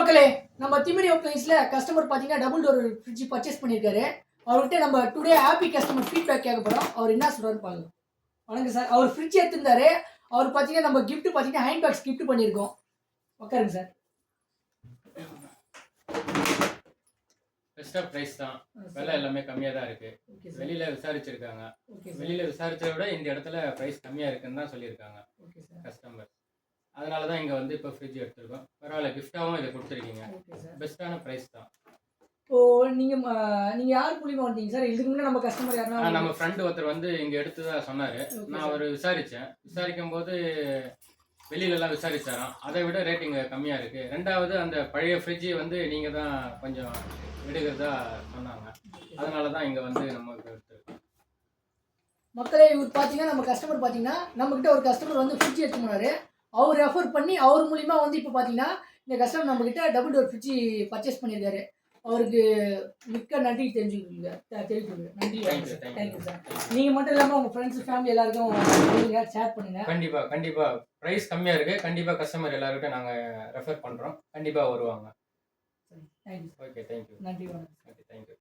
மக்களே, நம்ம திமிரி அப்ளையன்ஸ்ல கஸ்டமர் பார்த்தீங்கன்னா டபுள் டோர் ஃப்ரிட்ஜ் பர்ச்சேஸ் பண்ணியிருக்காரு. அவர்கிட்ட நம்ம டுடே ஹாப்பி கஸ்டமர் ஃபீட்பேக் கேட்க போறோம். அவர் என்ன சொல்றாருன்னு பாருங்க. வணக்கம் சார். அவர் ஃப்ரிட்ஜ் எடுத்திருந்தாரு. அவர் பார்த்தீங்கன்னா நம்ம கிஃப்ட் பார்த்தீங்கன்னா அயர்ன் பாக்ஸ் கிஃப்ட் பண்ணியிருக்கோம். உட்காருங்க சார். பெஸ்ட் ஆஃப் பிரைஸ் தான். விலை எல்லாமே கம்மியாக தான் இருக்கு. வெளியில விசாரிச்சிருக்காங்க. வெளியில விசாரிச்சதை விட இந்த இடத்துல பிரைஸ் கம்மியா இருக்குன்னு தான் சொல்லியிருக்காங்க கஸ்டமர். அதனால தான் இங்கே வந்து இப்போ ஃப்ரிட்ஜ் எடுத்துருக்கோம். பரவாயில்ல, கிஃப்டாகவும் இதை கொடுத்துருக்கீங்க. பெஸ்ட்டான ப்ரைஸ் தான். இப்போ நீங்கள் யார் மூலியமாக வந்தீங்க சார்? இதுக்கு முன்னாடி நம்ம கஸ்டமர் யாருன்னா நம்ம ஃப்ரெண்டு ஒருத்தர் வந்து இங்கே எடுத்து தான் சொன்னார். நான் அவர் விசாரிக்கும் போது வெளியிலலாம் விசாரிச்சாராம். அதை விட ரேட்டிங் கம்மியாக இருக்குது. ரெண்டாவது அந்த பழைய ஃப்ரிட்ஜு வந்து நீங்கள் தான் கொஞ்சம் விடுகிறதா சொன்னாங்க. அதனால தான் இங்கே வந்து நம்ம எடுத்துருக்கோம். மக்களே, இவர் பார்த்தீங்கன்னா நம்ம கஸ்டமர் பார்த்தீங்கன்னா நம்மக்கிட்ட ஒரு கஸ்டமர் வந்து ஃப்ரிட்ஜ் எடுத்து போனார். அவர் ரெஃபர் பண்ணி அவர் மூலிமா வந்து இப்போ பார்த்தீங்கன்னா இந்த கஸ்டமர் நம்மக்கிட்ட டபுள் டோர் ஃப்ரிட்ஜ் பர்ச்சேஸ் பண்ணியிருக்காரு. அவருக்கு மிக்க நன்றி தெரிஞ்சுக்கோங்க. நன்றி. Thank you sir. நீங்கள் மட்டும் இல்லாமல் உங்கள் ஃப்ரெண்ட்ஸ் ஃபேமிலி எல்லாருக்கும் சொல்லுங்கள், ஷேர் பண்ணுங்கள். கண்டிப்பாக ப்ரைஸ் கம்மியாக இருக்குது. கண்டிப்பாக கஸ்டமர் எல்லாருக்கிட்டும் நாங்கள் ரெஃபர் பண்ணுறோம். கண்டிப்பாக வருவாங்க. தேங்க்யூ. Okay, thank you. நன்றி. வணக்கம். Okay, thank you.